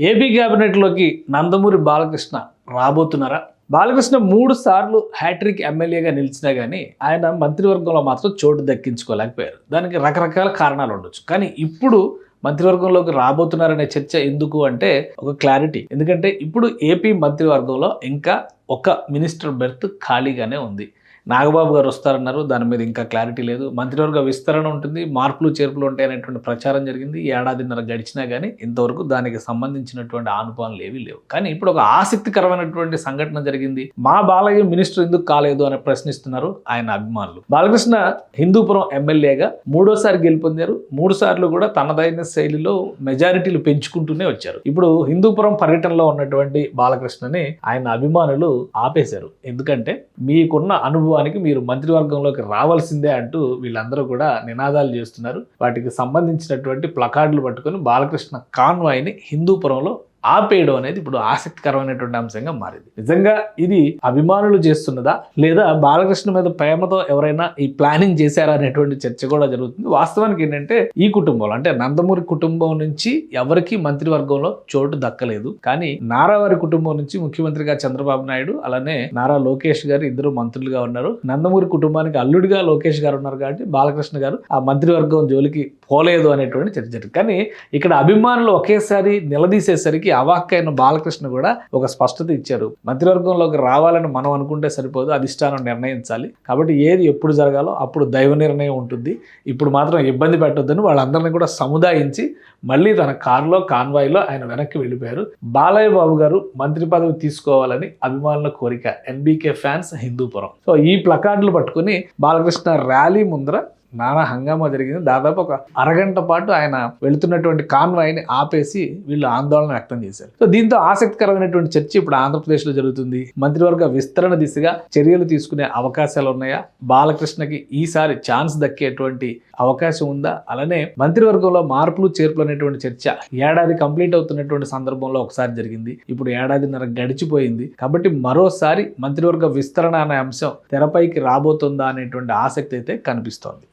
AP క్యాబినెట్లోకి Nandamuri Balakrishna రాబోతున్నారా? Balakrishna 3 సార్లు hat trick ఎమ్మెల్యేగా నిలిచినా కానీ ఆయన మంత్రివర్గంలో మాత్రం చోటు దక్కించుకోలేకపోయారు. దానికి రకరకాల కారణాలు ఉండొచ్చు. కానీ ఇప్పుడు మంత్రివర్గంలోకి రాబోతున్నారనే చర్చ ఎందుకు అంటే ఒక క్లారిటీ. ఎందుకంటే ఇప్పుడు ఏపీ మంత్రివర్గంలో ఇంకా ఒక మినిస్టర్ బెర్త్ ఖాళీగానే ఉంది. నాగబాబు గారు వస్తారన్నారు. దాని మీద ఇంకా క్లారిటీ లేదు. మంత్రివర్గ విస్తరణ ఉంటుంది, మార్పులు చేర్పులు ఉంటాయి అనేటువంటి ప్రచారం జరిగింది. ఏడాదిన్నర గడిచినా కానీ ఇంతవరకు దానికి సంబంధించినటువంటి ఆనుపానులు ఏవీ లేవు. కానీ ఇప్పుడు ఒక ఆసక్తికరమైనటువంటి సంఘటన జరిగింది. మా బాలయ్య మినిస్టర్ ఎందుకు కాలేదు అని ప్రశ్నిస్తున్నారు ఆయన అభిమానులు. బాలకృష్ణ హిందూపురం ఎమ్మెల్యేగా 3వ గెలుపొందారు. 3 సార్లు కూడా తనదైన శైలిలో మెజారిటీలు పెంచుకుంటూనే వచ్చారు. ఇప్పుడు హిందూపురం పర్యటనలో ఉన్నటువంటి బాలకృష్ణని ఆయన అభిమానులు ఆపేశారు. ఎందుకంటే మీకున్న అనుభవం మీరు మంత్రివర్గంలోకి రావాల్సిందే అంటూ వీళ్ళందరూ కూడా నినాదాలు చేస్తున్నారు. వాటికి సంబంధించినటువంటి ప్లకార్డులు పట్టుకొని బాలకృష్ణ కాన్వాయ్ని హిందూపురంలో ఆపేయడం అనేది ఇప్పుడు ఆసక్తికరమైనటువంటి అంశంగా మారింది. నిజంగా ఇది అభిమానులు చేస్తున్నదా లేదా బాలకృష్ణ మీద ప్రేమతో ఎవరైనా ఈ ప్లానింగ్ చేశారా అనేటువంటి చర్చ కూడా జరుగుతుంది. వాస్తవానికి ఏంటంటే ఈ కుటుంబంలో అంటే నందమూరి కుటుంబం నుంచి ఎవరికి మంత్రివర్గంలో చోటు దక్కలేదు. కానీ నారా వారి కుటుంబం నుంచి ముఖ్యమంత్రిగా చంద్రబాబు నాయుడు అలానే నారా లోకేష్ గారు ఇద్దరు మంత్రులుగా ఉన్నారు. నందమూరి కుటుంబానికి అల్లుడిగా లోకేష్ గారు ఉన్నారు కాబట్టి బాలకృష్ణ గారు ఆ మంత్రివర్గం జోలికి పోలేదు అనేటువంటి చర్చ జరిగింది. కానీ ఇక్కడ అభిమానులు ఒకేసారి నిలదీసేసరికి అవాక్కైన బాలకృష్ణ కూడా ఒక స్పష్టత ఇచ్చారు. మంత్రివర్గంలోకి రావాలని మనం అనుకుంటే సరిపోదు, అధిష్టానం నిర్ణయించాలి. కాబట్టి ఏది ఎప్పుడు జరగాలో అప్పుడు దైవ నిర్ణయం ఉంటుంది. ఇప్పుడు మాత్రం ఇబ్బంది పెట్టొద్దని వాళ్ళందరినీ కూడా సముదాయించి మళ్ళీ తన కారులో కాన్వాయ్లో ఆయన వెనక్కి వెళ్ళిపోయారు. బాలయ్య బాబు గారు మంత్రి పదవి తీసుకోవాలని అభిమానుల కోరిక. NBK fans Hindupuram. సో ఈ ప్లకార్డులు పట్టుకుని బాలకృష్ణ ర్యాలీ ముందర నానా హంగామా జరిగింది. దాదాపు ఒక అరగంట పాటు ఆయన వెళుతున్నటువంటి కాన్వాయ్ని ఆపేసి వీళ్ళు ఆందోళన వ్యక్తం చేశారు. సో దీంతో ఆసక్తికరమైనటువంటి చర్చ ఇప్పుడు ఆంధ్రప్రదేశ్లో జరుగుతుంది. మంత్రివర్గ విస్తరణ దిశగా చర్యలు తీసుకునే అవకాశాలు ఉన్నాయా? బాలకృష్ణకి ఈసారి ఛాన్స్ దక్కేటువంటి అవకాశం ఉందా? అలానే మంత్రివర్గంలో మార్పులు చేర్పులు అనేటువంటి చర్చ ఏడాది కంప్లీట్ అవుతున్నటువంటి సందర్భంలో ఒకసారి జరిగింది. ఇప్పుడు ఏడాదిన్నర గడిచిపోయింది. కాబట్టి మరోసారి మంత్రివర్గ విస్తరణ అనే అంశం తెరపైకి రాబోతుందా అనేటువంటి ఆసక్తి అయితే కనిపిస్తోంది.